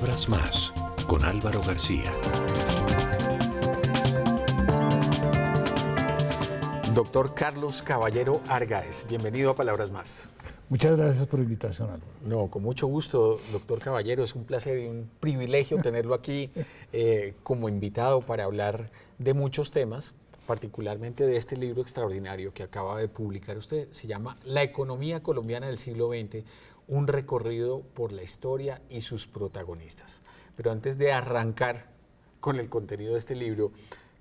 Palabras Más, con Álvaro García. Doctor Carlos Caballero Argáez, bienvenido a Palabras Más. Muchas gracias por la invitación, Álvaro. No, con mucho gusto, doctor Caballero. Es un placer y un privilegio tenerlo aquí como invitado para hablar de muchos temas, particularmente de este libro extraordinario que acaba de publicar usted. Se llama La economía colombiana del siglo XX, un recorrido por la historia y sus protagonistas. Pero antes de arrancar con el contenido de este libro,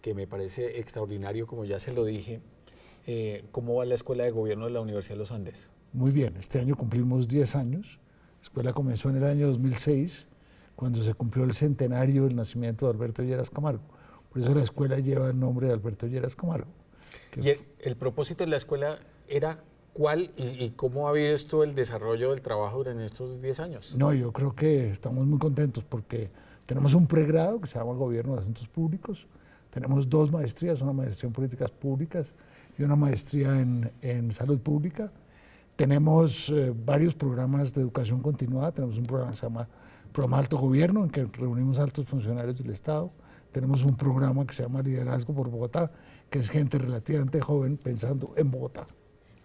que me parece extraordinario, como ya se lo dije, ¿cómo va la Escuela de Gobierno de la Universidad de los Andes? Muy bien, este año cumplimos 10 años. La escuela comenzó en el año 2006, cuando se cumplió el centenario del nacimiento de Alberto Lleras Camargo. Por eso la escuela lleva el nombre de Alberto Lleras Camargo. ¿Y el propósito de la escuela era cuál y cómo ha habido esto el desarrollo del trabajo durante estos 10 años? No, yo creo que estamos muy contentos porque tenemos un pregrado que se llama Gobierno de Asuntos Públicos, tenemos 2 maestrías, una maestría en Políticas Públicas y una maestría en Salud Pública. Tenemos varios programas de educación continuada, tenemos un programa que se llama Programa Alto Gobierno, en que reunimos altos funcionarios del Estado. Tenemos un programa que se llama Liderazgo por Bogotá, que es gente relativamente joven pensando en Bogotá.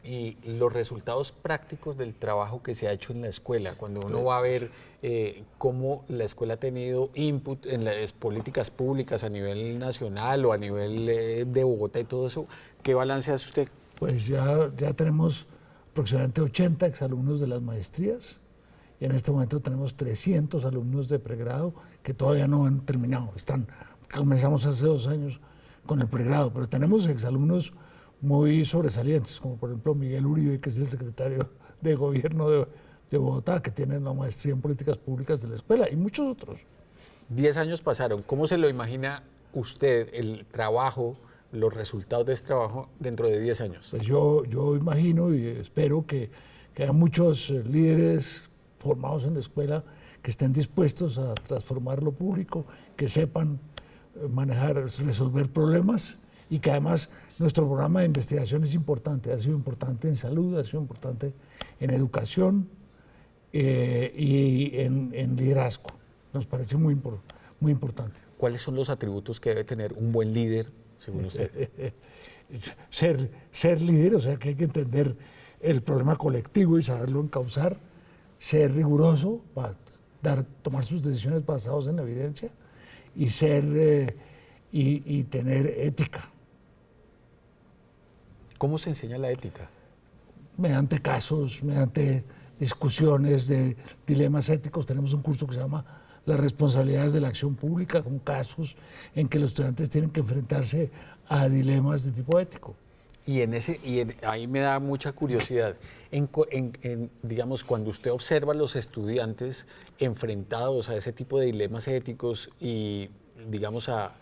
Y los resultados prácticos del trabajo que se ha hecho en la escuela, cuando uno va a ver cómo la escuela ha tenido input en las políticas públicas a nivel nacional o a nivel de Bogotá y todo eso, ¿qué balance hace usted? Pues ya tenemos aproximadamente 80 exalumnos de las maestrías y en este momento tenemos 300 alumnos de pregrado que todavía no han terminado. Comenzamos hace 2 años con el pregrado, pero tenemos exalumnos muy sobresalientes, como por ejemplo Miguel Uribe, que es el secretario de Gobierno de Bogotá, que tiene la maestría en Políticas Públicas de la escuela, y muchos otros. 10 años pasaron. ¿Cómo se lo imagina usted el trabajo, los resultados de este trabajo dentro de 10 años? Pues yo imagino y espero que haya muchos líderes formados en la escuela que estén dispuestos a transformar lo público, que sepan manejar, resolver problemas y que además nuestro programa de investigación es importante, ha sido importante en salud, ha sido importante en educación y en liderazgo. Nos parece muy importante. ¿Cuáles son los atributos que debe tener un buen líder, según usted? Ser líder, o sea que hay que entender el problema colectivo y saberlo encauzar, ser riguroso, tomar sus decisiones basadas en la evidencia y y tener ética. ¿Cómo se enseña la ética? Mediante casos, mediante discusiones de dilemas éticos. Tenemos un curso que se llama Las responsabilidades de la acción pública, con casos en que los estudiantes tienen que enfrentarse a dilemas de tipo ético. Ahí me da mucha curiosidad. Digamos, cuando usted observa a los estudiantes enfrentados a ese tipo de dilemas éticos y, digamos, a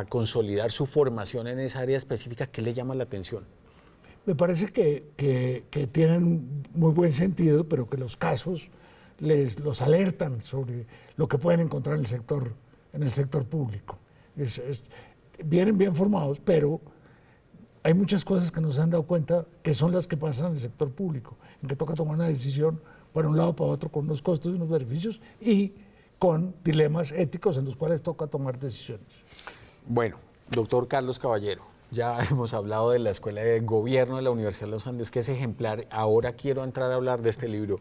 consolidar su formación en esa área específica, ¿qué le llama la atención? Me parece que tienen muy buen sentido, pero que los casos los alertan sobre lo que pueden encontrar en el sector público. Vienen bien formados, pero hay muchas cosas que no se han dado cuenta que son las que pasan en el sector público, en que toca tomar una decisión para un lado, para otro, con unos costos y unos beneficios y con dilemas éticos en los cuales toca tomar decisiones. Bueno, doctor Carlos Caballero, ya hemos hablado de la Escuela de Gobierno de la Universidad de los Andes, que es ejemplar. Ahora quiero entrar a hablar de este libro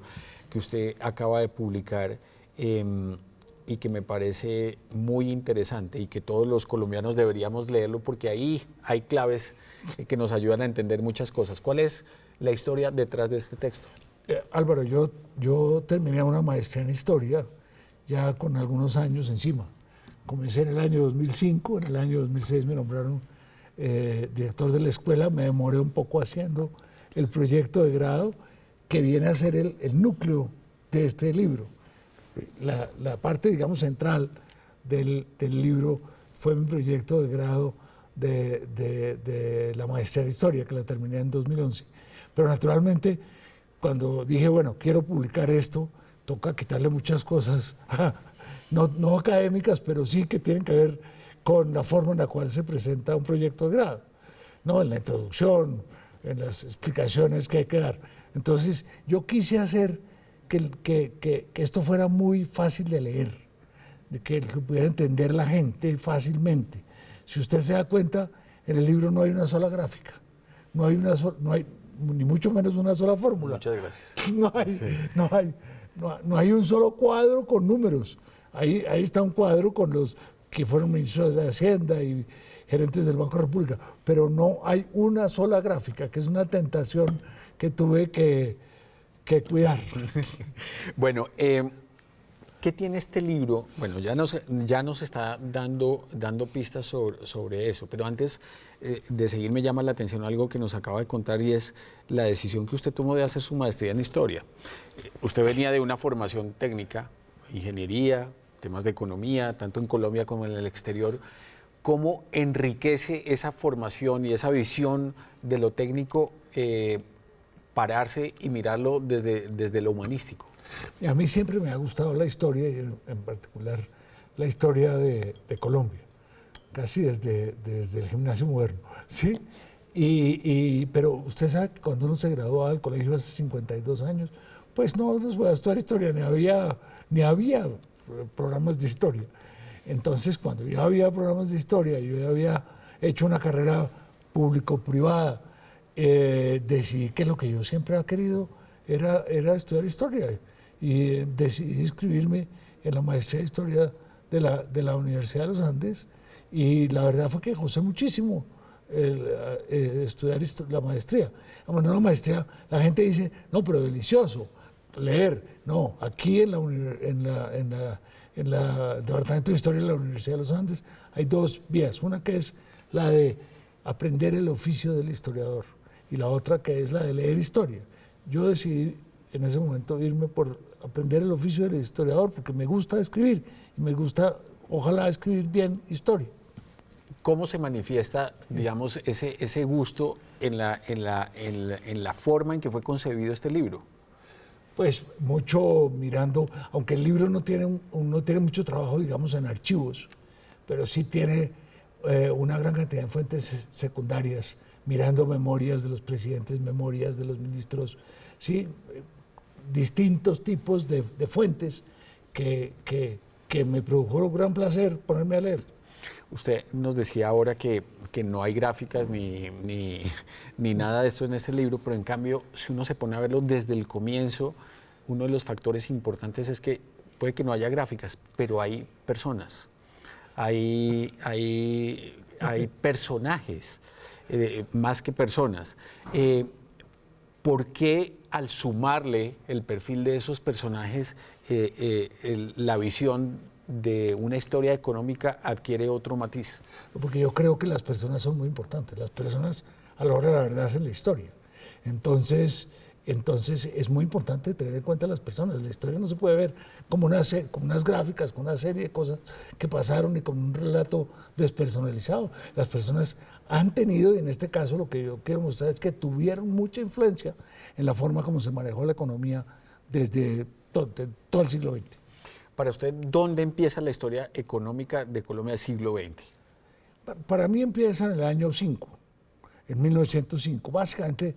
que usted acaba de publicar y que me parece muy interesante y que todos los colombianos deberíamos leerlo porque ahí hay claves que nos ayudan a entender muchas cosas. ¿Cuál es la historia detrás de este texto? Álvaro, yo terminé una maestría en Historia ya con algunos años encima. Comencé en el año 2005, en el año 2006 me nombraron director de la escuela, me demoré un poco haciendo el proyecto de grado que viene a ser el núcleo de este libro. La parte, digamos, central del libro fue mi proyecto de grado de la maestría en Historia, que la terminé en 2011. Pero naturalmente, cuando dije, bueno, quiero publicar esto, toca quitarle muchas cosas, no académicas, pero sí que tienen que ver con la forma en la cual se presenta un proyecto de grado, ¿no? En la introducción, en las explicaciones que hay que dar. Entonces, yo quise hacer que esto fuera muy fácil de leer, de que lo pudiera entender la gente fácilmente. Si usted se da cuenta, en el libro no hay una sola gráfica, no hay ni mucho menos una sola fórmula. Muchas gracias. No hay un solo cuadro con números. Ahí está un cuadro con los que fueron ministros de Hacienda y gerentes del Banco de la República, pero no hay una sola gráfica, que es una tentación que tuve que cuidar. Bueno, ¿qué tiene este libro? Bueno, ya nos está dando pistas sobre eso, pero antes de seguir me llama la atención algo que nos acaba de contar y es la decisión que usted tomó de hacer su maestría en historia. Usted venía de una formación técnica, ingeniería, temas de economía, tanto en Colombia como en el exterior. ¿Cómo enriquece esa formación y esa visión de lo técnico pararse y mirarlo desde lo humanístico? Y a mí siempre me ha gustado la historia y en particular la historia de Colombia, casi desde el Gimnasio Moderno, ¿sí? Pero usted sabe que cuando uno se graduó del colegio hace 52 años, pues no nos voy a estudiar historia, ni había programas de historia. Entonces, cuando ya había programas de historia, yo ya había hecho una carrera público-privada, decidí que lo que yo siempre había querido era estudiar historia. Y decidí inscribirme en la maestría de historia de la Universidad de los Andes. Y la verdad fue que gocé muchísimo estudiar la maestría. Bueno, una maestría, la gente dice, no, pero delicioso, leer. No, aquí en el Departamento de Historia de la Universidad de los Andes hay dos vías. Una que es la de aprender el oficio del historiador y la otra que es la de leer historia. Yo decidí en ese momento irme por aprender el oficio del historiador porque me gusta escribir y me gusta, ojalá, escribir bien historia. ¿Cómo se manifiesta, digamos, ese gusto en la forma en que fue concebido este libro? Pues mucho mirando, aunque el libro no tiene mucho trabajo, digamos, en archivos, pero sí tiene una gran cantidad de fuentes secundarias, mirando memorias de los presidentes, memorias de los ministros, ¿sí? Distintos tipos de fuentes que me produjo gran placer ponerme a leer. Usted nos decía ahora que no hay gráficas ni nada de esto en este libro, pero en cambio, si uno se pone a verlo desde el comienzo, uno de los factores importantes es que puede que no haya gráficas, pero hay personas, hay personajes, más que personas. ¿Por qué al sumarle el perfil de esos personajes, la visión de una historia económica adquiere otro matiz? Porque yo creo que las personas son muy importantes. Las personas, a la hora de la verdad, hacen la historia. Entonces es muy importante tener en cuenta a las personas. La historia no se puede ver como unas gráficas, con una serie de cosas que pasaron y con un relato despersonalizado. Las personas han tenido, y en este caso lo que yo quiero mostrar es que tuvieron mucha influencia en la forma como se manejó la economía desde todo el siglo XX. Para usted, ¿dónde empieza la historia económica de Colombia del siglo XX? Para mí empieza en el año 5, en 1905, básicamente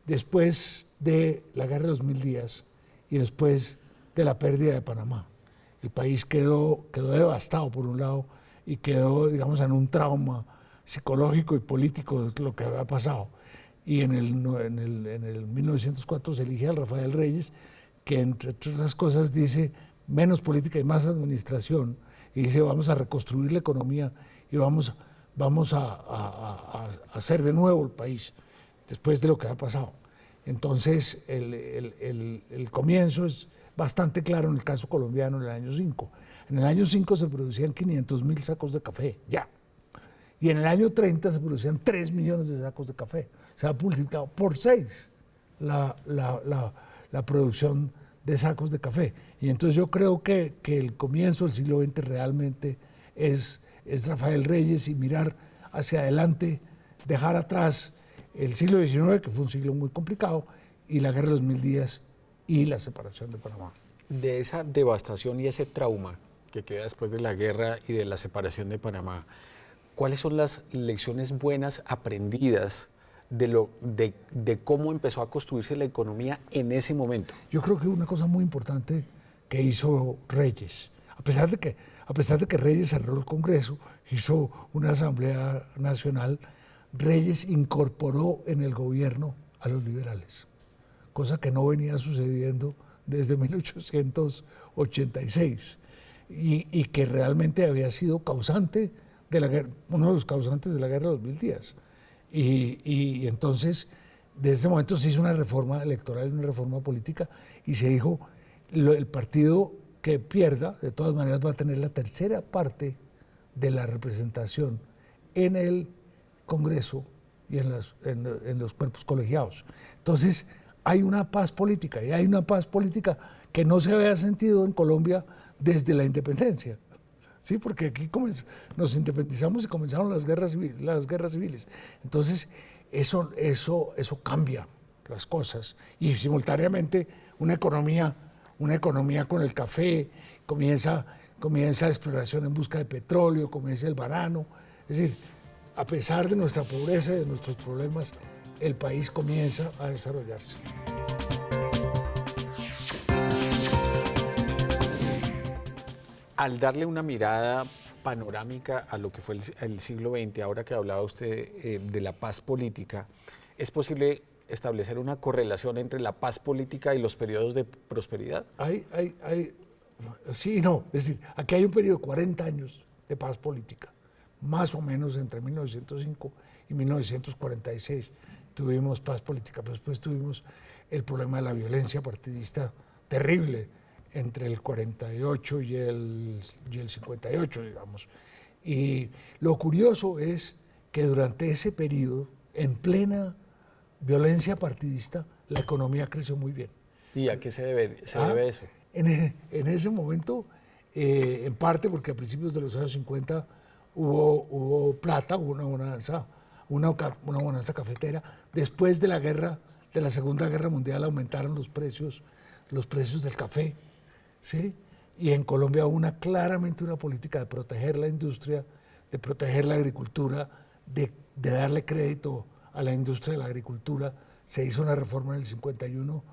después de la Guerra de los 1000 días y después de la pérdida de Panamá. El país quedó devastado por un lado y quedó, digamos, en un trauma psicológico y político de lo que había pasado. Y en el 1904 se elige a Rafael Reyes, que entre otras cosas dice menos política y más administración, y dice vamos a reconstruir la economía y vamos a hacer de nuevo el país después de lo que ha pasado. Entonces el comienzo es bastante claro en el caso colombiano en el año 5. En el año 5 se producían 500.000 sacos de café, ya. Y en el año 30 se producían 3 millones de sacos de café. Se ha multiplicado por 6 la producción de sacos de café. Y entonces yo creo que el comienzo del siglo XX realmente es Rafael Reyes y mirar hacia adelante, dejar atrás el siglo XIX, que fue un siglo muy complicado, y la Guerra de los 1000 días y la separación de Panamá. De esa devastación y ese trauma que queda después de la guerra y de la separación de Panamá, ¿cuáles son las lecciones buenas aprendidas de cómo empezó a construirse la economía en ese momento? Yo creo que una cosa muy importante que hizo Reyes, A pesar de que Reyes cerró el Congreso, hizo una Asamblea Nacional, Reyes incorporó en el gobierno a los liberales, cosa que no venía sucediendo desde 1886 y que realmente había sido causante de la guerra, uno de los causantes de la guerra de los 1000 días. Y entonces, desde ese momento se hizo una reforma electoral, una reforma política, y se dijo, el partido que pierda, de todas maneras va a tener la tercera parte de la representación en el Congreso y en los cuerpos colegiados. Entonces, hay una paz política, y hay una paz política que no se había sentido en Colombia desde la independencia. Sí, porque aquí nos independizamos y comenzaron las guerras civiles. Entonces, eso cambia las cosas. Y simultáneamente una economía con el café, comienza la exploración en busca de petróleo, comienza el banano. Es decir, a pesar de nuestra pobreza y de nuestros problemas, el país comienza a desarrollarse. Al darle una mirada panorámica a lo que fue el siglo XX, ahora que hablaba usted de la paz política, ¿es posible establecer una correlación entre la paz política y los periodos de prosperidad? Sí y no. Es decir, aquí hay un periodo de 40 años de paz política, más o menos entre 1905 y 1946 tuvimos paz política, pero después tuvimos el problema de la violencia partidista terrible entre el 48 y el 58, digamos. Y lo curioso es que durante ese periodo, en plena violencia partidista, la economía creció muy bien. ¿Y a qué se debe eso? En ese momento, en parte porque a principios de los años 50 hubo plata, hubo una bonanza cafetera. Después de la Segunda Guerra Mundial aumentaron los precios del café, ¿sí? Y en Colombia hubo claramente una política de proteger la industria, de proteger la agricultura, de darle crédito a la industria de la agricultura. Se hizo una reforma en el 51,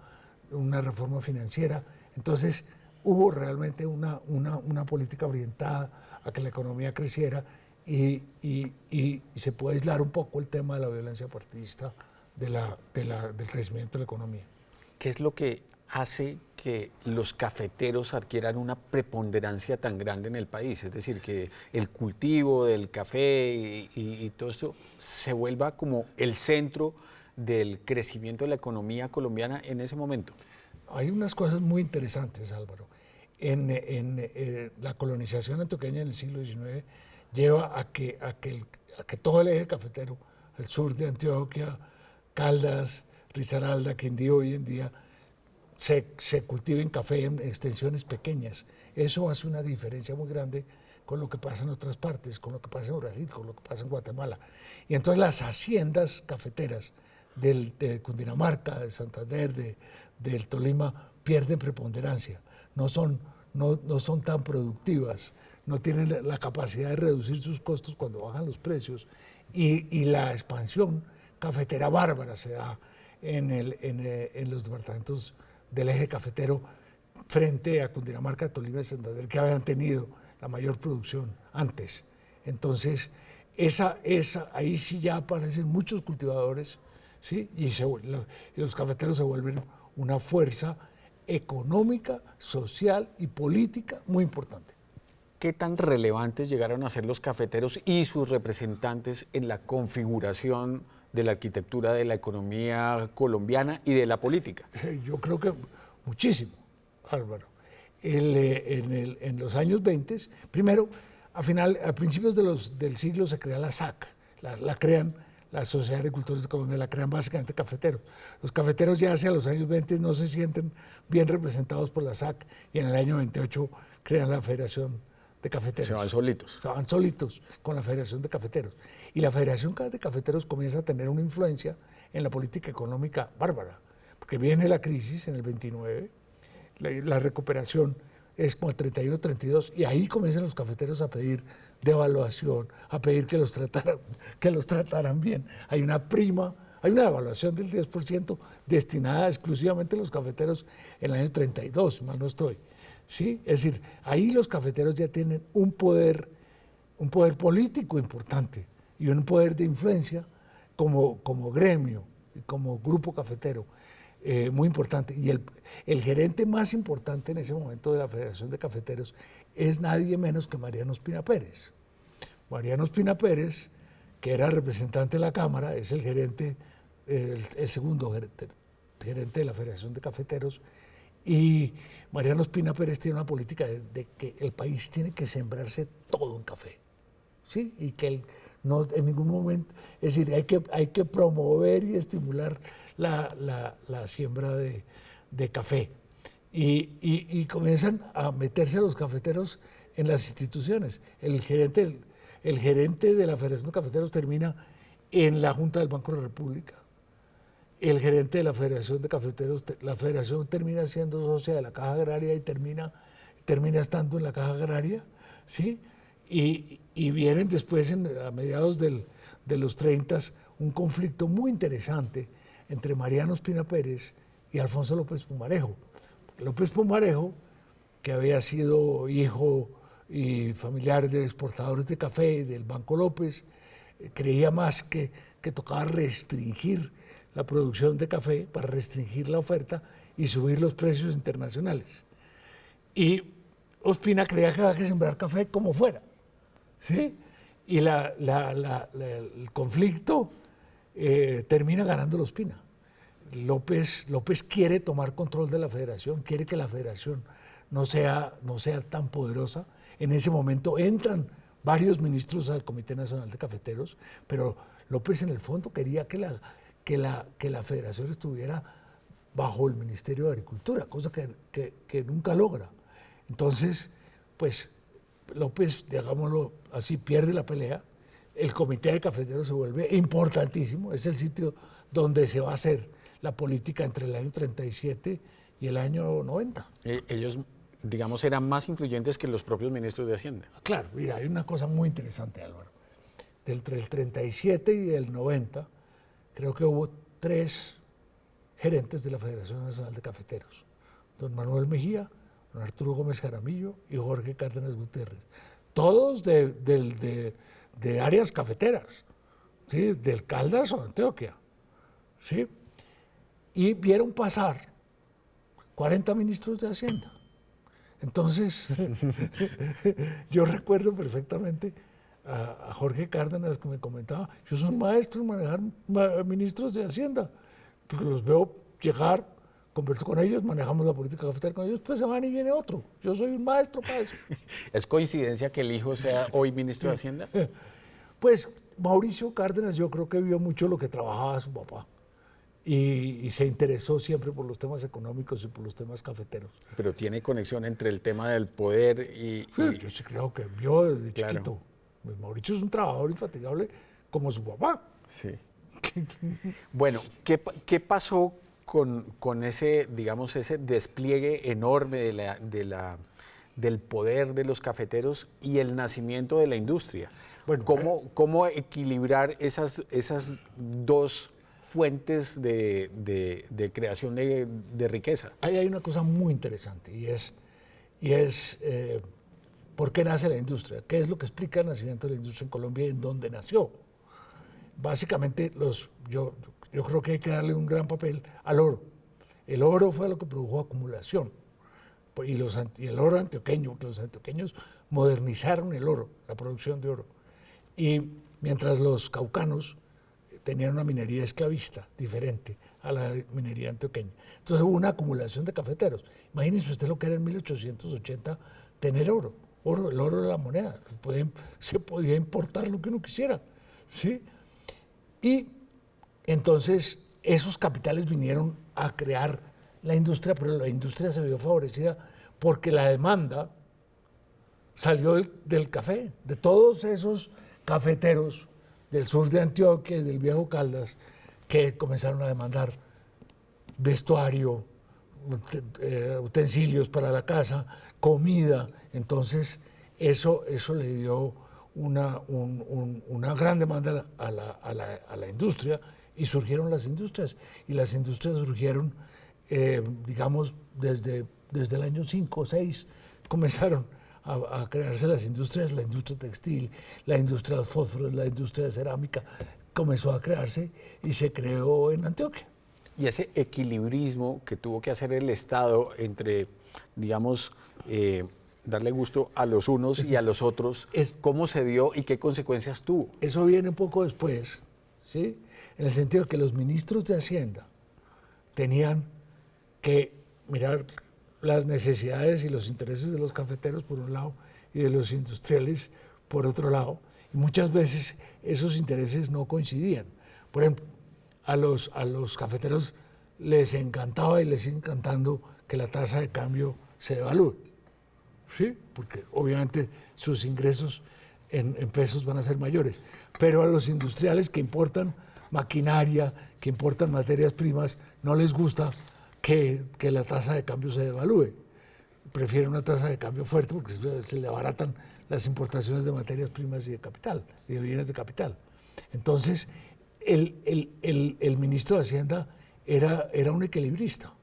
una reforma financiera. Entonces hubo realmente una política orientada a que la economía creciera y se puede aislar un poco el tema de la violencia partidista del crecimiento de la economía. ¿Qué es lo que hace que los cafeteros adquieran una preponderancia tan grande en el país? Es decir, que el cultivo del café y todo esto se vuelva como el centro del crecimiento de la economía colombiana en ese momento. Hay unas cosas muy interesantes, Álvaro. La colonización antioqueña en el siglo XIX lleva a que todo el eje cafetero, el sur de Antioquia, Caldas, Risaralda, Quindío, hoy en día, se cultiven café en extensiones pequeñas. Eso hace una diferencia muy grande con lo que pasa en otras partes, con lo que pasa en Brasil, con lo que pasa en Guatemala. Y entonces las haciendas cafeteras de Cundinamarca, de Santander, del Tolima, pierden preponderancia. No son tan productivas, no tienen la capacidad de reducir sus costos cuando bajan los precios. Y la expansión cafetera bárbara se da en los departamentos del eje cafetero frente a Cundinamarca, Tolima y Santander, que habían tenido la mayor producción antes. Entonces, ahí sí ya aparecen muchos cultivadores, ¿sí? Y los cafeteros se vuelven una fuerza económica, social y política muy importante. ¿Qué tan relevantes llegaron a ser los cafeteros y sus representantes en la configuración de la arquitectura de la economía colombiana y de la política? Yo creo que muchísimo, Álvaro. En los años 20, primero, a principios del siglo se crea la SAC, la crean la Sociedad de Agricultores de Colombia, la crean básicamente cafeteros. Los cafeteros ya hacia los años 20 no se sienten bien representados por la SAC y en el año 28 crean la Federación de Cafeteros. Se van solitos. Se van solitos con la Federación de Cafeteros. Y la Federación de Cafeteros comienza a tener una influencia en la política económica bárbara, porque viene la crisis en el 29, la recuperación es como el 31, 32, y ahí comienzan los cafeteros a pedir devaluación, a pedir que los trataran bien. Hay una devaluación del 10% destinada exclusivamente a los cafeteros en el año 32, mal no estoy. ¿sí? Es decir, ahí los cafeteros ya tienen un poder político importante y un poder de influencia como gremio y como grupo cafetero muy importante. Y el gerente más importante en ese momento de la Federación de Cafeteros es nadie menos que Mariano Ospina Pérez. Mariano Ospina Pérez, que era representante de la Cámara, es el gerente, el segundo gerente de la Federación de Cafeteros, y Mariano Ospina Pérez tiene una política de que el país tiene que sembrarse todo en café, ¿sí? Y que no en ningún momento, es decir, hay que promover y estimular la siembra de café. Y comienzan a meterse los cafeteros en las instituciones. El gerente de la Federación de Cafeteros termina en la Junta del Banco de la República. El gerente de la Federación de Cafeteros, la Federación termina siendo socia de la Caja Agraria y termina estando en la Caja Agraria, ¿sí? Y vienen después, a mediados de los 30, un conflicto muy interesante entre Mariano Ospina Pérez y Alfonso López Pumarejo. López Pumarejo, que había sido hijo y familiar de exportadores de café del Banco López, creía más que tocaba restringir la producción de café para restringir la oferta y subir los precios internacionales. Y Ospina creía que había que sembrar café como fuera, ¿sí? Y el conflicto termina ganando Ospina. López quiere tomar control de la federación, quiere que la federación no sea tan poderosa. En ese momento entran varios ministros al Comité Nacional de Cafeteros, pero López en el fondo quería que la federación estuviera bajo el Ministerio de Agricultura, cosa que nunca logra. Entonces, pues López, digámoslo así, pierde la pelea. El Comité de Cafeteros se vuelve importantísimo, es el sitio donde se va a hacer la política entre el año 37 y el año 90. Ellos, digamos, eran más influyentes que los propios ministros de Hacienda. Claro, mira, hay una cosa muy interesante, Álvaro. Entre el 37 y el 90, creo que hubo 3 gerentes de la Federación Nacional de Cafeteros. Don Manuel Mejía, don Arturo Gómez Jaramillo y Jorge Cárdenas Gutiérrez. Todos de áreas cafeteras, ¿sí? Del Caldas o de Antioquia, ¿sí? Y vieron pasar 40 ministros de Hacienda. Entonces, yo recuerdo perfectamente a Jorge Cárdenas que me comentaba, yo soy un maestro en manejar ministros de Hacienda, porque los veo llegar, converso con ellos, manejamos la política cafetera con ellos, pues se van y viene otro. Yo soy un maestro para eso. ¿Es coincidencia que el hijo sea hoy ministro de Hacienda? Pues Mauricio Cárdenas yo creo que vio mucho lo que trabajaba su papá. Y se interesó siempre por los temas económicos y por los temas cafeteros. Pero tiene conexión entre el tema del poder y... Sí, yo sí creo que vio desde chiquito. Pues Mauricio es un trabajador infatigable como su papá. Sí. Bueno, ¿qué pasó con ese, digamos, ese despliegue enorme del poder de los cafeteros y el nacimiento de la industria? Bueno, ¿Cómo equilibrar esas dos fuentes de creación de riqueza? Ahí hay una cosa muy interesante y es ¿por qué nace la industria? ¿Qué es lo que explica el nacimiento de la industria en Colombia y en dónde nació? Básicamente, yo creo que hay que darle un gran papel al oro. El oro fue lo que produjo acumulación y el oro antioqueño, porque los antioqueños modernizaron el oro, la producción de oro. Y mientras los caucanos tenían una minería esclavista diferente a la minería antioqueña. Entonces hubo una acumulación de cafeteros. Imagínense usted lo que era en 1880 tener oro. El oro era la moneda. Se podía importar lo que uno quisiera, ¿sí? Y entonces esos capitales vinieron a crear la industria, pero la industria se vio favorecida porque la demanda salió del café, de todos esos cafeteros del sur de Antioquia y del Viejo Caldas, que comenzaron a demandar vestuario, utensilios para la casa, comida. Entonces, eso le dio una gran demanda a la industria y surgieron las industrias. Y las industrias surgieron, digamos, desde el año 5 o 6, comenzaron a crearse las industrias, la industria textil, la industria de los fósforos, la industria de cerámica, comenzó a crearse y se creó en Antioquia. Y ese equilibrismo que tuvo que hacer el Estado entre, digamos, darle gusto a los unos y a los otros, ¿cómo se dio y qué consecuencias tuvo? Eso viene un poco después, ¿sí? En el sentido que los ministros de Hacienda tenían que mirar las necesidades y los intereses de los cafeteros por un lado y de los industriales por otro lado, y muchas veces esos intereses no coincidían. Por ejemplo, a los cafeteros les encantaba y les sigue encantando que la tasa de cambio se devalúe, ¿sí? Porque obviamente sus ingresos en pesos van a ser mayores, pero a los industriales que importan maquinaria, que importan materias primas, no les gusta que la tasa de cambio se devalúe. Prefieren una tasa de cambio fuerte porque se le abaratan las importaciones de materias primas y de capital, y de bienes de capital. Entonces, el ministro de Hacienda era un equilibrista.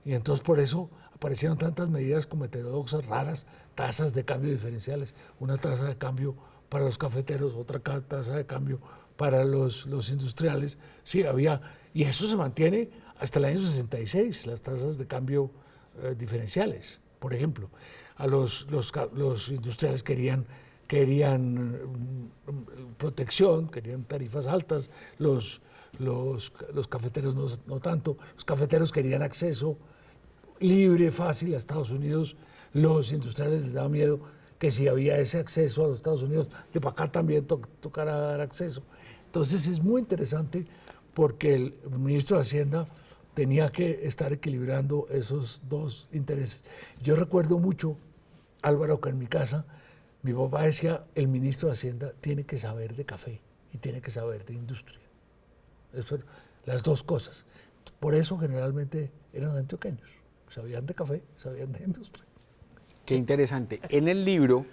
Y entonces por eso aparecieron tantas medidas como heterodoxas, raras, tasas de cambio diferenciales, una tasa de cambio para los cafeteros, otra tasa de cambio para los industriales. Sí, había, y eso se mantiene hasta el año 66, las tasas de cambio diferenciales, por ejemplo. Los industriales querían protección, querían tarifas altas, los cafeteros no tanto. Los cafeteros querían acceso libre, fácil a Estados Unidos. Los industriales les daba miedo que si había ese acceso a los Estados Unidos, de para acá también tocara dar acceso. Entonces es muy interesante porque el ministro de Hacienda tenía que estar equilibrando esos dos intereses. Yo recuerdo mucho, Álvaro, que en mi casa mi papá decía, el ministro de Hacienda tiene que saber de café y tiene que saber de industria. Eso, las dos cosas. Por eso generalmente eran antioqueños. Sabían de café, sabían de industria. Qué interesante. En el libro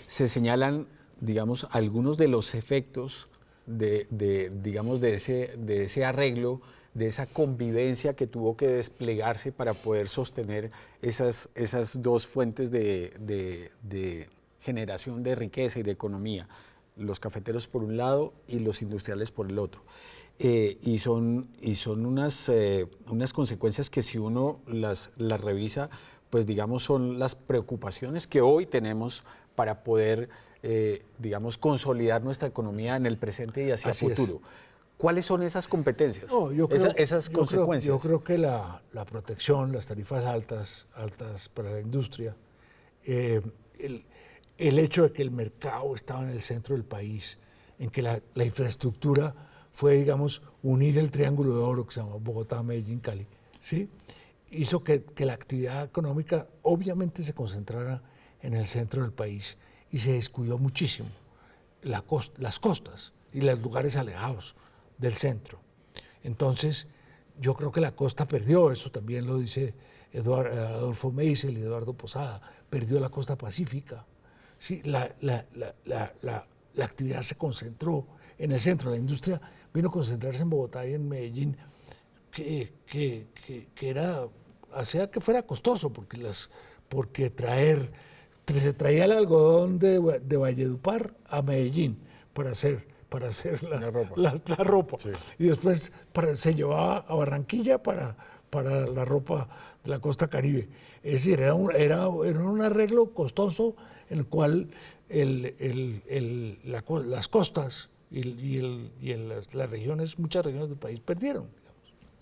se señalan, digamos, algunos de los efectos digamos, de ese arreglo, de esa convivencia que tuvo que desplegarse para poder sostener esas dos fuentes de generación de riqueza y de economía, los cafeteros por un lado y los industriales por el otro. Y son unas consecuencias que si uno las revisa, pues digamos son las preocupaciones que hoy tenemos para poder, digamos, consolidar nuestra economía en el presente y hacia el futuro. ¿Cuáles son esas competencias, esas consecuencias? Yo creo que la protección, las tarifas altas para la industria, el hecho de que el mercado estaba en el centro del país, en que la infraestructura fue, digamos, unir el triángulo de oro que se llama Bogotá, Medellín, Cali, ¿sí? Hizo que la actividad económica obviamente se concentrara en el centro del país y se descuidó muchísimo las costas y los lugares alejados del centro. Entonces, yo creo que la costa perdió, eso también lo dice Adolfo Meisel y Eduardo Posada, perdió la costa pacífica. Sí, la actividad se concentró en el centro, la industria vino a concentrarse en Bogotá y en Medellín, que hacía que fuera costoso, porque se traía el algodón de Valledupar a Medellín para hacer la ropa. Sí. Y después se llevaba a Barranquilla para la ropa de la costa Caribe. Es decir, era un arreglo costoso en el cual las costas las regiones, muchas regiones del país perdieron.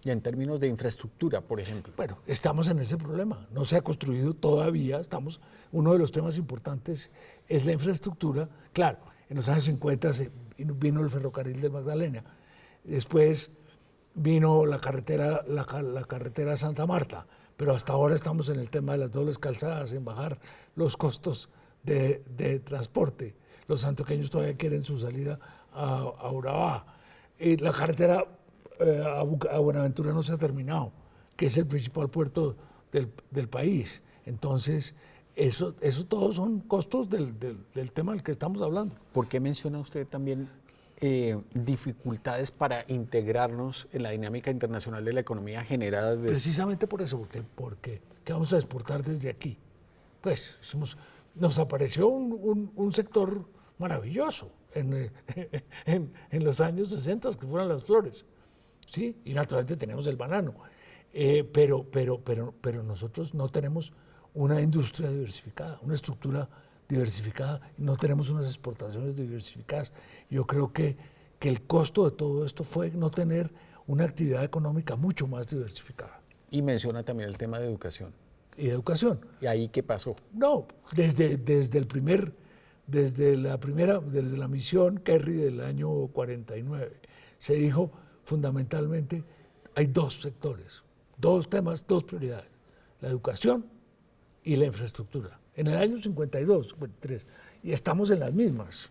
Y en términos de infraestructura, por ejemplo. Bueno, estamos en ese problema. No se ha construido todavía. Uno de los temas importantes es la infraestructura. Claro, en los años 50 vino el ferrocarril del Magdalena. Después vino la carretera Santa Marta. Pero hasta ahora estamos en el tema de las dobles calzadas, en bajar los costos de transporte. Los antioqueños todavía quieren su salida a Urabá. La carretera a Buenaventura no se ha terminado, que es el principal puerto del país. Entonces, eso todos son costos del tema del que estamos hablando. ¿Por qué menciona usted también dificultades para integrarnos en la dinámica internacional de la economía generadas de... Precisamente por eso, porque ¿qué vamos a exportar desde aquí? Pues nos apareció un sector maravilloso en los años 60, que fueron las flores, ¿sí? Y naturalmente tenemos el banano. Pero nosotros no tenemos una industria diversificada, una estructura diversificada, no tenemos unas exportaciones diversificadas. Yo creo que el costo de todo esto fue no tener una actividad económica mucho más diversificada. Y menciona también el tema de educación. Y educación. ¿Y ahí qué pasó? No, desde la misión Kerry del año 49, se dijo fundamentalmente, hay dos sectores, dos temas, dos prioridades, la educación y la infraestructura. En el año 52, 53, y estamos en las mismas.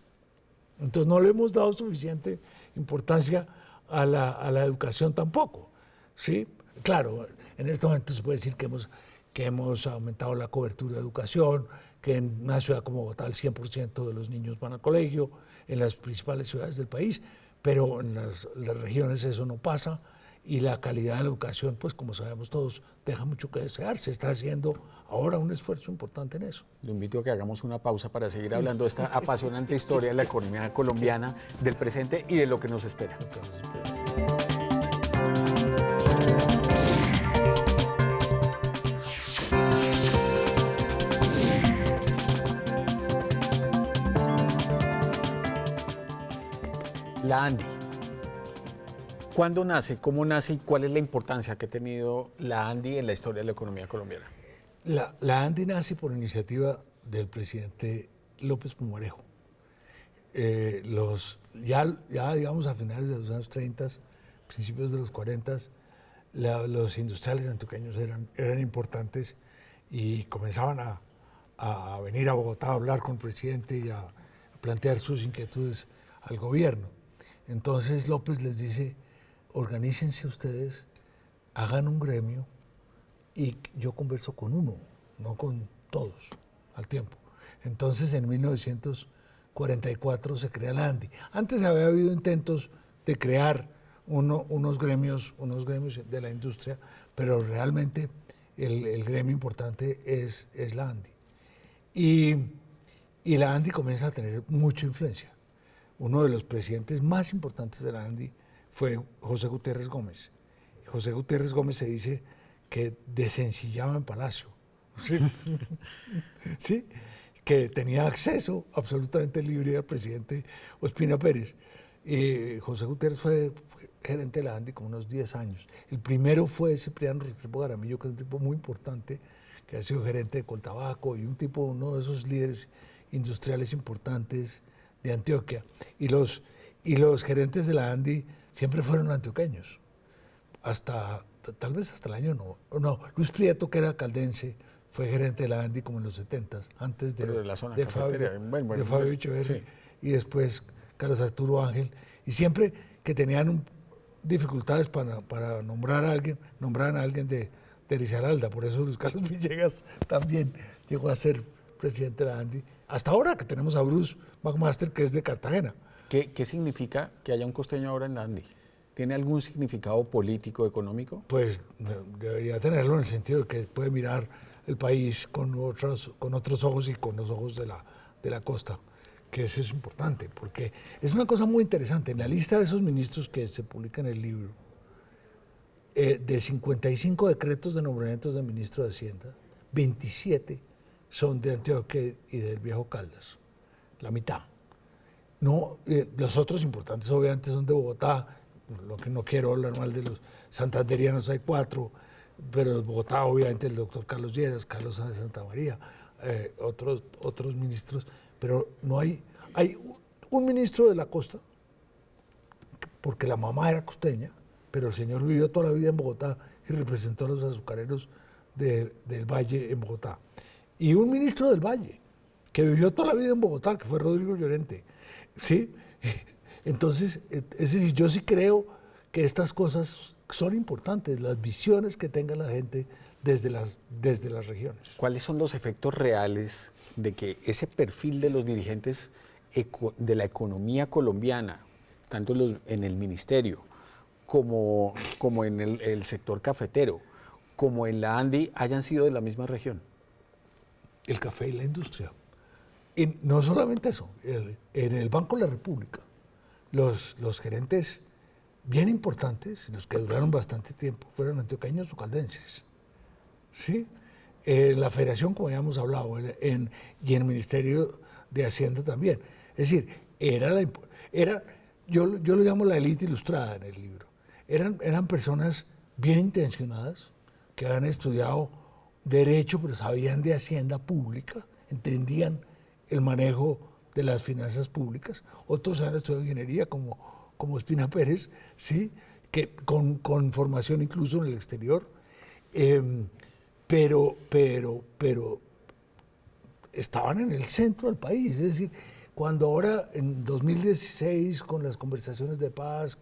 Entonces no le hemos dado suficiente importancia a la educación tampoco, ¿sí? Claro, en este momento se puede decir que hemos aumentado la cobertura de educación, que en una ciudad como Bogotá el 100% de los niños van al colegio, en las principales ciudades del país, pero en las regiones eso no pasa, y la calidad de la educación, pues como sabemos todos, deja mucho que desear. Se está haciendo ahora un esfuerzo importante en eso. Lo invito a que hagamos una pausa para seguir hablando de esta apasionante historia de la economía colombiana, del presente y de lo que nos espera. La ANDI. ¿Cuándo nace? ¿Cómo nace? ¿Y cuál es la importancia que ha tenido la ANDI en la historia de la economía colombiana? La ANDI nace por iniciativa del presidente López Pumarejo. Ya digamos a finales de los años 30, principios de los 40, los industriales antioqueños eran importantes y comenzaban a venir a Bogotá a hablar con el presidente y a plantear sus inquietudes al gobierno. Entonces López les dice, organícense ustedes, hagan un gremio y yo converso con uno, no con todos al tiempo. Entonces en 1944 se crea la ANDI. Antes había habido intentos de crear unos gremios de la industria, pero realmente el gremio importante es la ANDI. Y la ANDI comienza a tener mucha influencia. Uno de los presidentes más importantes de la ANDI fue José Gutiérrez Gómez. José Gutiérrez Gómez se dice que desencillaba en Palacio, ¿sí? ¿Sí? Que tenía acceso absolutamente libre al presidente Ospina Pérez. José Gutiérrez fue gerente de la ANDI como unos 10 años. El primero fue Cipriano Restrepo Jaramillo, que es un tipo muy importante, que ha sido gerente de Coltabaco y uno de esos líderes industriales importantes de Antioquia. Y los gerentes de la ANDI siempre fueron antioqueños, tal vez hasta el año no. Luis Prieto, que era caldense, fue gerente de la ANDI como en los 70, antes de Fabio Echeverri, sí. Y después Carlos Arturo Ángel, y siempre que tenían dificultades para nombrar a alguien, nombraban a alguien de Risaralda. Por eso Luis Carlos Villegas también llegó a ser presidente de la ANDI, hasta ahora que tenemos a Bruce McMaster, que es de Cartagena. ¿Qué significa que haya un costeño ahora en la ANDI? ¿Tiene algún significado político, económico? Pues debería tenerlo, en el sentido de que puede mirar el país con otros ojos y con los ojos de la costa, que eso es importante, porque es una cosa muy interesante. En la lista de esos ministros que se publica en el libro, de 55 decretos de nombramientos de ministro de Hacienda, 27 son de Antioquia y del Viejo Caldas, la mitad. No, los otros importantes obviamente son de Bogotá, lo que no quiero hablar mal de los santanderianos, hay 4, pero de Bogotá obviamente el doctor Carlos Lleras, Carlos Sáenz de Santa María, otros ministros, pero no hay un ministro de la costa, porque la mamá era costeña, pero el señor vivió toda la vida en Bogotá y representó a los azucareros del Valle en Bogotá. Y un ministro del Valle, que vivió toda la vida en Bogotá, que fue Rodrigo Llorente, ¿sí? Entonces, es decir, yo sí creo que estas cosas son importantes, las visiones que tenga la gente desde las regiones. ¿Cuáles son los efectos reales de que ese perfil de los dirigentes de la economía colombiana, tanto en el ministerio como en el sector cafetero, como en la ANDI, hayan sido de la misma región? el café y la industria. Y no solamente eso, en el Banco de la República, los gerentes bien importantes, los que duraron bastante tiempo, fueron antioqueños o caldenses. ¿Sí? La federación, como ya hemos hablado, y en el Ministerio de Hacienda también. Es decir, yo lo llamo la élite ilustrada en el libro. Eran personas bien intencionadas, que habían estudiado Derecho, pero sabían de Hacienda Pública, entendían el manejo de las finanzas públicas. Otros han estudiado Ingeniería, como Espina Pérez, ¿sí? Que con formación incluso en el exterior. Pero estaban en el centro del país. Es decir, cuando ahora en 2016, con las conversaciones de paz,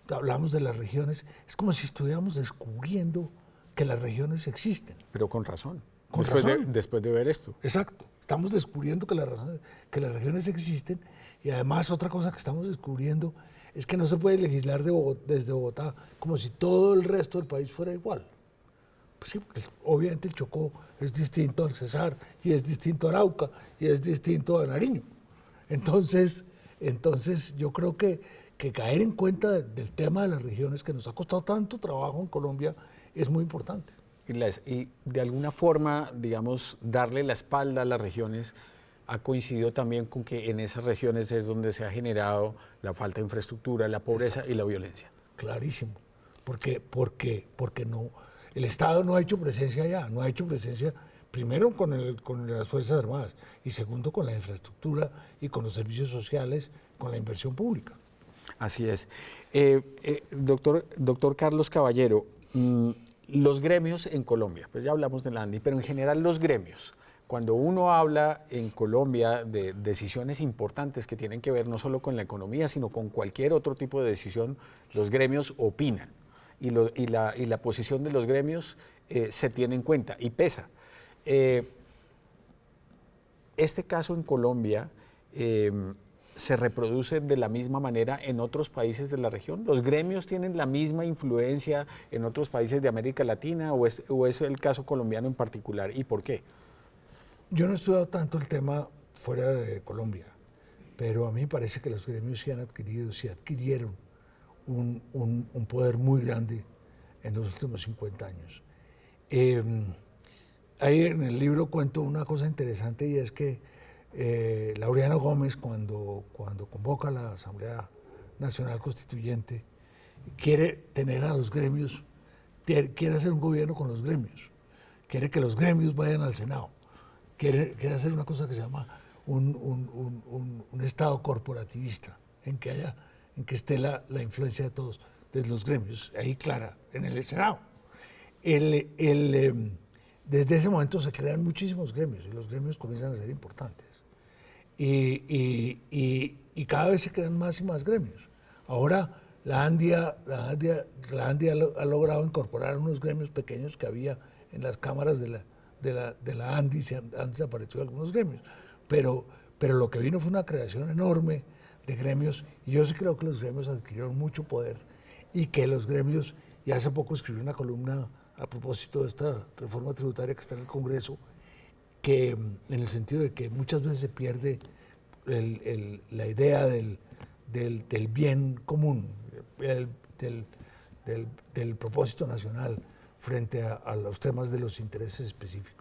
hablamos de las regiones, es como si estuviéramos descubriendo que las regiones existen. Pero con razón. Con razón. Después de ver esto. Exacto. Estamos descubriendo que las regiones existen, y además otra cosa que estamos descubriendo es que no se puede legislar desde Bogotá como si todo el resto del país fuera igual. Pues sí, porque obviamente el Chocó es distinto al Cesar, y es distinto a Arauca, y es distinto a Nariño. Entonces yo creo que caer en cuenta del tema de las regiones, que nos ha costado tanto trabajo en Colombia, es muy importante. Y de alguna forma, digamos, darle la espalda a las regiones ha coincidido también con que en esas regiones es donde se ha generado la falta de infraestructura, la pobreza y la violencia. Clarísimo, porque no, el Estado no ha hecho presencia allá, no ha hecho presencia primero con las Fuerzas Armadas y segundo con la infraestructura y con los servicios sociales, con la inversión pública. Así es. Doctor Carlos Caballero, los gremios en Colombia, pues ya hablamos de la ANDI, pero en general los gremios. Cuando uno habla en Colombia de decisiones importantes que tienen que ver no solo con la economía, sino con cualquier otro tipo de decisión, los gremios opinan y la posición de los gremios se tiene en cuenta y pesa. Este caso en Colombia se reproduce de la misma manera en otros países de la región. ¿Los gremios tienen la misma influencia en otros países de América Latina o es el caso colombiano en particular? ¿Y por qué? Yo no he estudiado tanto el tema fuera de Colombia, pero a mí me parece que los gremios sí adquirieron un poder muy grande en los últimos 50 años. Ahí en el libro cuento una cosa interesante, y es que Laureano Gómez, cuando convoca a la Asamblea Nacional Constituyente, quiere tener a los gremios, quiere hacer un gobierno con los gremios, quiere que los gremios vayan al Senado. Quiere hacer una cosa que se llama un Estado corporativista, en que esté la influencia de todos, de los gremios, ahí clara, en el Senado. Desde ese momento se crean muchísimos gremios, y los gremios comienzan a ser importantes. Y cada vez se crean más y más gremios. Ahora la ANDI ha logrado incorporar unos gremios pequeños que había en las cámaras de la ANDI, han desaparecido algunos gremios, pero lo que vino fue una creación enorme de gremios, y yo sí creo que los gremios adquirieron mucho poder, y que los gremios, y hace poco escribí una columna a propósito de esta reforma tributaria que está en el Congreso, que en el sentido de que muchas veces se pierde la idea del bien común, del propósito nacional, frente a los temas de los intereses específicos.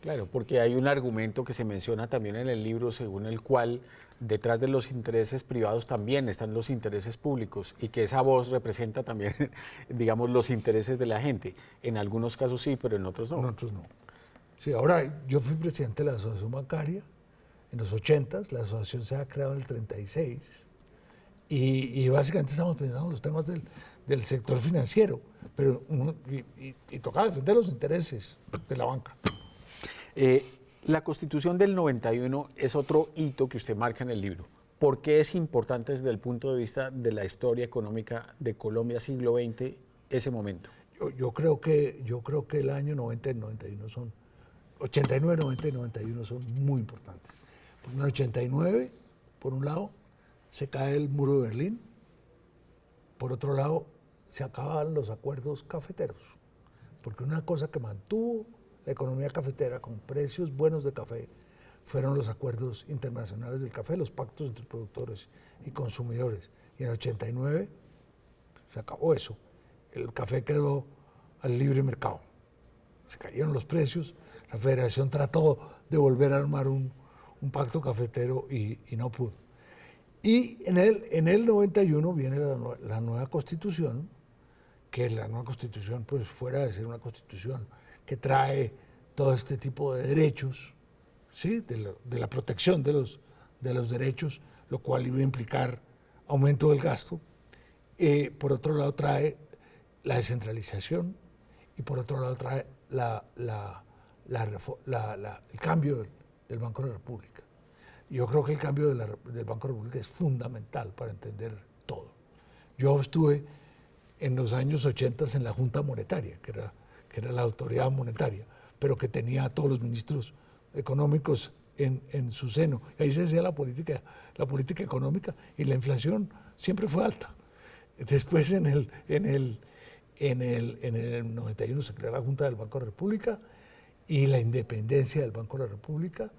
Claro, porque hay un argumento que se menciona también en el libro, según el cual detrás de los intereses privados también están los intereses públicos, y que esa voz representa también, digamos, los intereses de la gente. En algunos casos sí, pero en otros no. En otros no. Sí, ahora yo fui presidente de la Asociación Bancaria en los 80s, la asociación se ha creado en el 36, y básicamente estamos pensando en los temas del sector financiero, pero y tocaba defender los intereses de la banca. La Constitución del 91 es otro hito que usted marca en el libro. ¿Por qué es importante desde el punto de vista de la historia económica de Colombia siglo XX ese momento? Yo creo que el año 90 y 91 son 89, 90 y 91 son muy importantes. Porque en el 89, por un lado, se cae el muro de Berlín, por otro lado, se acaban los acuerdos cafeteros, porque una cosa que mantuvo la economía cafetera con precios buenos de café fueron los acuerdos internacionales del café, los pactos entre productores y consumidores. Y en el 89 se acabó eso. El café quedó al libre mercado. Se cayeron los precios, la federación trató de volver a armar un pacto cafetero y no pudo. Y en el 91 viene la nueva constitución, que la nueva constitución, pues fuera de ser una constitución que trae todo este tipo de derechos, ¿sí? de la protección de los derechos, lo cual iba a implicar aumento del gasto. Por otro lado trae la descentralización y por otro lado trae el cambio del Banco de la República. Yo creo que el cambio del Banco de la República es fundamental para entender todo. Yo estuve en los años 80 en la Junta Monetaria, que era la autoridad monetaria, pero que tenía a todos los ministros económicos en su seno. Ahí se hacía la política económica y la inflación siempre fue alta. Después en el 91 se creó la Junta del Banco de la República y la independencia del Banco de la República,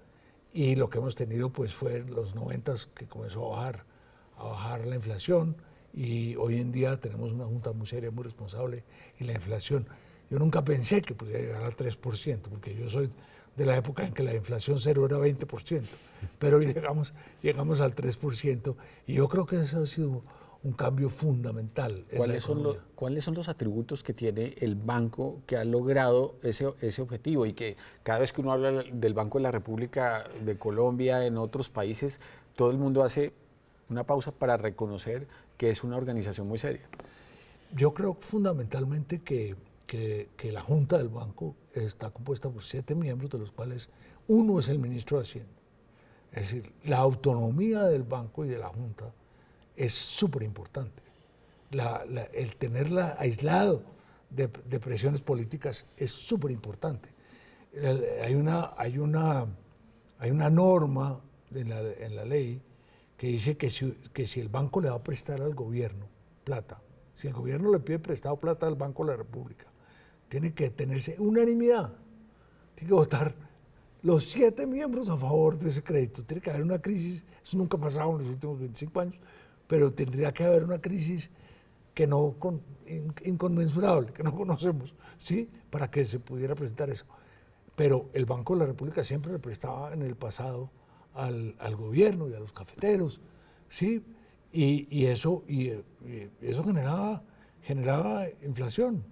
y lo que hemos tenido pues fue en los 90 que comenzó a bajar la inflación, y hoy en día tenemos una junta muy seria, muy responsable, y la inflación, yo nunca pensé que pudiera llegar al 3%, porque yo soy de la época en que la inflación cero era 20%, pero hoy llegamos al 3%, y yo creo que eso ha sido un cambio fundamental en la economía. ¿Cuáles son los atributos que tiene el banco que ha logrado ese objetivo? Y que cada vez que uno habla del Banco de la República de Colombia, en otros países, todo el mundo hace una pausa para reconocer que es una organización muy seria. Yo creo fundamentalmente que la Junta del Banco está compuesta por 7 miembros, de los cuales uno es el ministro de Hacienda. Es decir, la autonomía del banco y de la Junta es súper importante. El tenerla aislado de presiones políticas es súper importante. Hay una norma en la ley que dice que si el banco le va a prestar al gobierno plata, si el gobierno le pide prestado plata al Banco de la República, tiene que tenerse unanimidad, tiene que votar los 7 miembros a favor de ese crédito. Tiene que haber una crisis, eso nunca ha pasado en los últimos 25 años, pero tendría que haber una crisis inconmensurable, que no conocemos, ¿sí? Para que se pudiera presentar eso. Pero el Banco de la República siempre le prestaba en el pasado al gobierno y a los cafeteros, ¿sí? Y eso generaba inflación.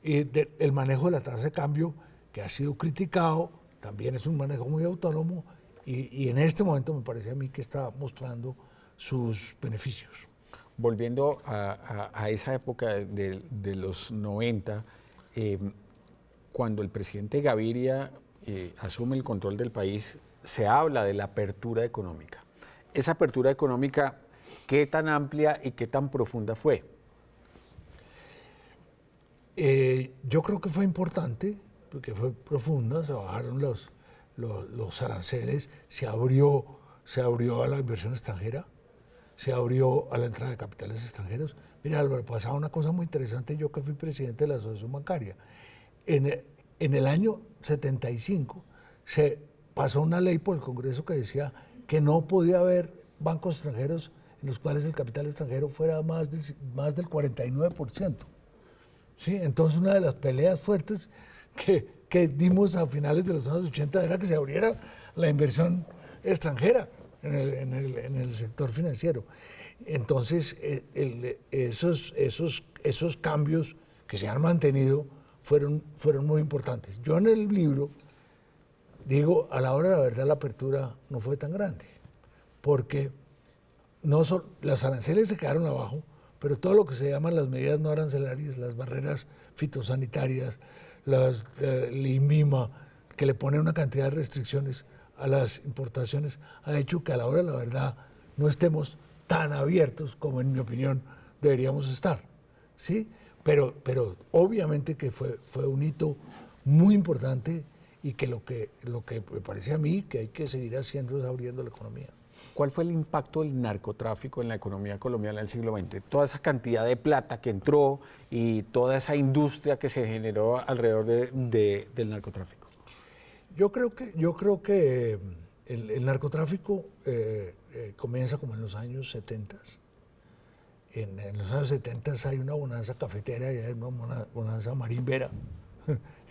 Y el manejo de la tasa de cambio, que ha sido criticado, también es un manejo muy autónomo, y en este momento me parece a mí que está mostrando sus beneficios. Volviendo a esa época de los 90, cuando el presidente Gaviria asume el control del país, se habla de la apertura económica. Esa apertura económica, ¿qué tan amplia y qué tan profunda fue? Yo creo que fue importante, porque fue profunda, se bajaron los aranceles, se abrió a la inversión extranjera, se abrió a la entrada de capitales extranjeros. Mira, Álvaro, pasaba una cosa muy interesante, yo que fui presidente de la Asociación Bancaria. En el año 75 se pasó una ley por el Congreso que decía que no podía haber bancos extranjeros en los cuales el capital extranjero fuera más del 49%. ¿Sí? Entonces una de las peleas fuertes que dimos a finales de los años 80 era que se abriera la inversión extranjera en el sector financiero. Entonces, esos cambios que se han mantenido fueron muy importantes. Yo en el libro digo, a la hora de la verdad, la apertura no fue tan grande, porque los aranceles se quedaron abajo, pero todo lo que se llaman las medidas no arancelarias, las barreras fitosanitarias, el INVIMA, que le pone una cantidad de restricciones a las importaciones, ha hecho que a la hora de la verdad no estemos tan abiertos como, en mi opinión, deberíamos estar, ¿sí? Pero obviamente que fue un hito muy importante, y que lo que me parece a mí que hay que seguir haciendo es abriendo la economía. ¿Cuál fue el impacto del narcotráfico en la economía colombiana del siglo XX? Toda esa cantidad de plata que entró y toda esa industria que se generó alrededor del narcotráfico. Yo creo que el narcotráfico comienza como en los años 70. En los años 70 hay una bonanza cafetera y hay una bonanza marimbera,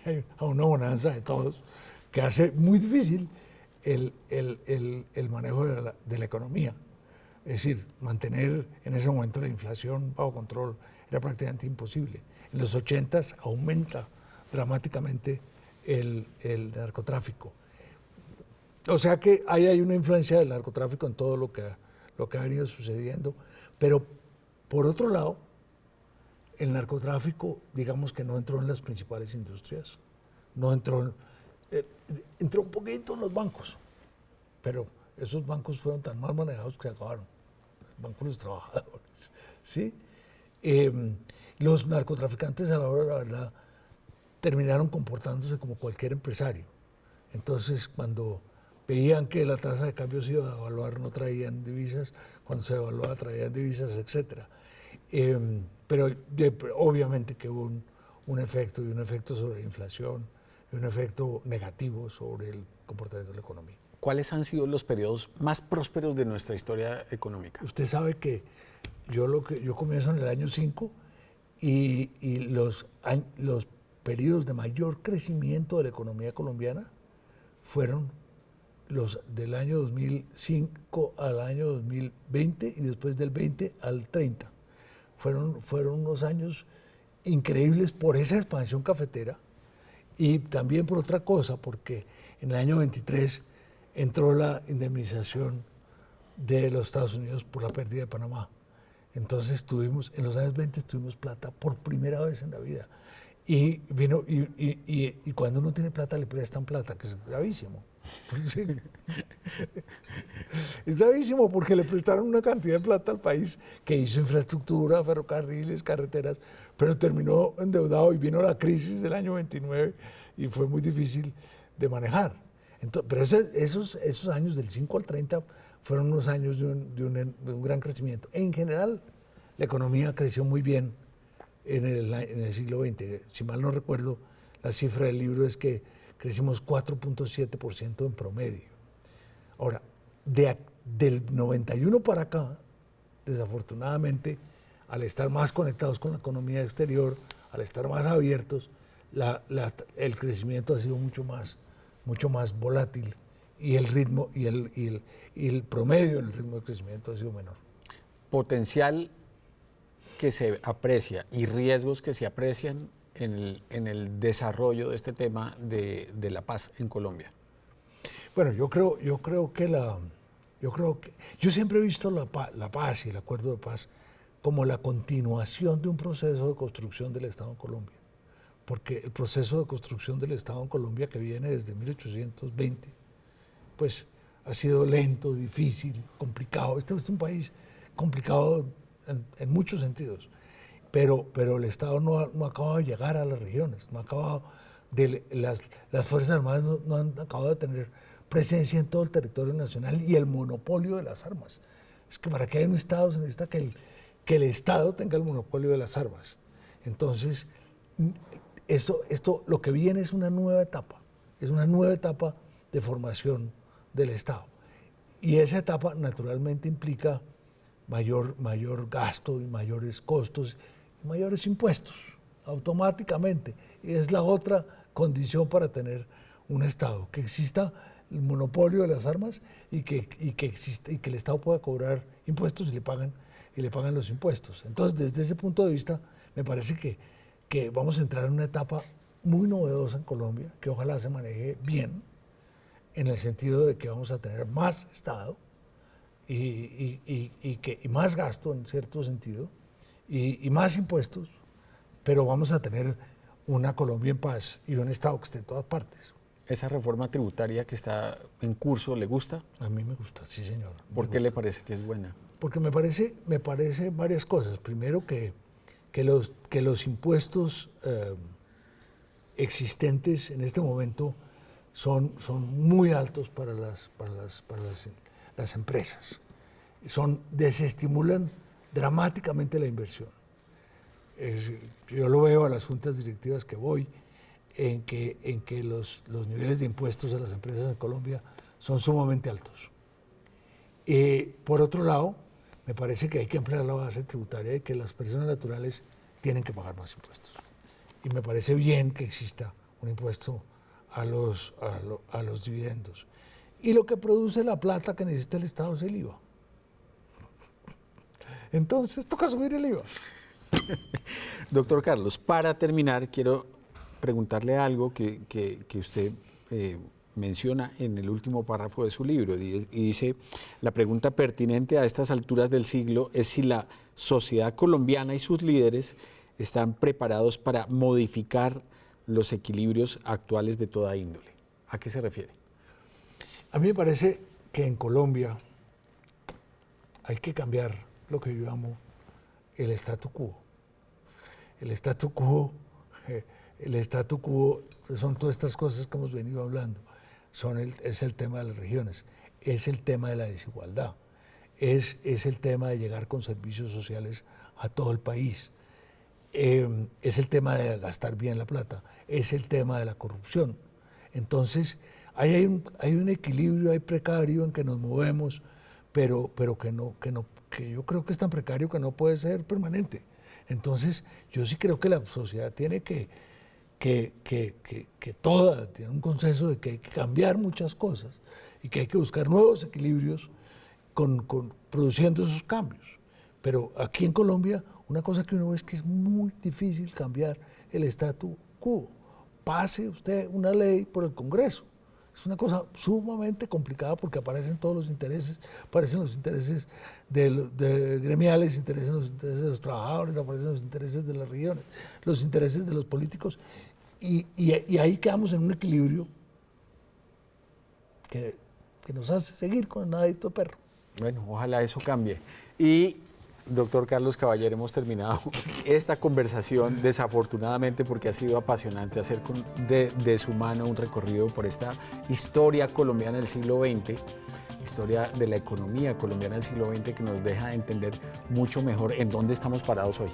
hay una bonanza de todos, que hace muy difícil el manejo de la economía. Es decir, mantener en ese momento la inflación bajo control era prácticamente imposible. En los 80 aumenta dramáticamente el narcotráfico. O sea que ahí hay una influencia del narcotráfico en todo lo que ha venido sucediendo, pero por otro lado, el narcotráfico, digamos que no entró en las principales industrias, no entró, entró un poquito en los bancos, pero esos bancos fueron tan mal manejados que se acabaron, el banco de los trabajadores, ¿sí? Los narcotraficantes a la hora de la verdad terminaron comportándose como cualquier empresario. Entonces, cuando veían que la tasa de cambio se iba a devaluar, no traían divisas, cuando se devaluaba traían divisas, etc. Pero obviamente que hubo un efecto, y un efecto sobre la inflación, y un efecto negativo sobre el comportamiento de la economía. ¿Cuáles han sido los periodos más prósperos de nuestra historia económica? Usted sabe que yo comienzo en el año 5 y los periodos de mayor crecimiento de la economía colombiana fueron los del año 2005 al año 2020 y después del 20 al 30. Fueron unos años increíbles por esa expansión cafetera y también por otra cosa, porque en el año 23 entró la indemnización de los Estados Unidos por la pérdida de Panamá. Entonces en los años 20 tuvimos plata por primera vez en la vida. Y cuando uno tiene plata le prestan plata, que es gravísimo. Es gravísimo porque le prestaron una cantidad de plata al país que hizo infraestructura, ferrocarriles, carreteras, pero terminó endeudado y vino la crisis del año 29 y fue muy difícil de manejar. Entonces, pero esos años del 5 al 30 fueron unos años de un gran crecimiento. En general, la economía creció muy bien en el siglo XX. Si mal no recuerdo, la cifra del libro es que crecimos 4.7% en promedio. Ahora, del 91 para acá, desafortunadamente, al estar más conectados con la economía exterior, al estar más abiertos, el crecimiento ha sido mucho más volátil y el ritmo y el promedio del ritmo de crecimiento ha sido menor. Potencial que se aprecia y riesgos que se aprecian en el desarrollo de este tema de la paz en Colombia. Bueno, yo siempre he visto la paz y el acuerdo de paz como la continuación de un proceso de construcción del Estado en Colombia. Porque el proceso de construcción del Estado en Colombia, que viene desde 1820, pues ha sido lento, difícil, complicado. Este es un país complicado en muchos sentidos, pero el Estado no ha acabado de llegar a las regiones, no ha acabado las Fuerzas Armadas no han acabado de tener presencia en todo el territorio nacional y el monopolio de las armas. Es que para que haya un Estado se necesita que el Estado tenga el monopolio de las armas. Entonces, esto lo que viene es una nueva etapa de formación del Estado. Y esa etapa naturalmente implica mayor gasto y mayores costos y mayores impuestos, automáticamente. Y es la otra condición para tener un Estado, que exista el monopolio de las armas y que el Estado pueda cobrar impuestos y le pagan los impuestos. Entonces, desde ese punto de vista, me parece que vamos a entrar en una etapa muy novedosa en Colombia, que ojalá se maneje bien, en el sentido de que vamos a tener más Estado y más gasto en cierto sentido y más impuestos, pero vamos a tener una Colombia en paz y un Estado que esté en todas partes. ¿Esa reforma tributaria que está en curso le gusta? A mí me gusta, sí señor. ¿Por qué le parece que es buena? Porque me parece varias cosas. Primero que los impuestos existentes en este momento son muy altos para las empresas. Desestimulan dramáticamente la inversión. Yo lo veo a las juntas directivas que voy, en que los niveles de impuestos a las empresas en Colombia son sumamente altos. Por otro lado, me parece que hay que emplear la base tributaria de que las personas naturales tienen que pagar más impuestos. Y me parece bien que exista un impuesto a los dividendos. Y lo que produce la plata que necesita el Estado es el IVA. Entonces, toca subir el IVA. Doctor Carlos, para terminar, quiero preguntarle algo que usted menciona en el último párrafo de su libro, y dice: la pregunta pertinente a estas alturas del siglo es si la sociedad colombiana y sus líderes están preparados para modificar los equilibrios actuales de toda índole. ¿A qué se refiere? A mí me parece que en Colombia hay que cambiar lo que yo llamo el statu quo. El statu quo son todas estas cosas que hemos venido hablando. Es el tema de las regiones, es el tema de la desigualdad, es el tema de llegar con servicios sociales a todo el país, es el tema de gastar bien la plata, es el tema de la corrupción. Entonces, hay un equilibrio, hay precario en que nos movemos, pero que yo creo que es tan precario que no puede ser permanente. Entonces, yo sí creo que la sociedad tiene que tiene un consenso de que hay que cambiar muchas cosas y que hay que buscar nuevos equilibrios produciendo esos cambios. Pero aquí en Colombia, una cosa que uno ve es que es muy difícil cambiar el statu quo. Pase usted una ley por el Congreso. Es una cosa sumamente complicada porque aparecen todos los intereses, aparecen los intereses de gremiales, aparecen los intereses de los trabajadores, aparecen los intereses de las regiones, los intereses de los políticos, y ahí quedamos en un equilibrio que nos hace seguir con el nadadito de perro. Bueno, ojalá eso cambie. Y, doctor Carlos Caballero, hemos terminado esta conversación, desafortunadamente, porque ha sido apasionante hacer de su mano un recorrido por esta historia colombiana del siglo XX, historia de la economía colombiana del siglo XX, que nos deja entender mucho mejor en dónde estamos parados hoy.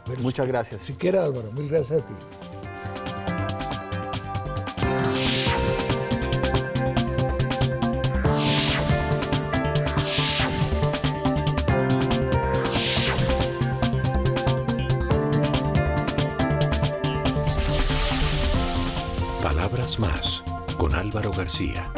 Pero muchas gracias. Siquiera, Álvaro, mil gracias a ti. Palabras más con Álvaro García.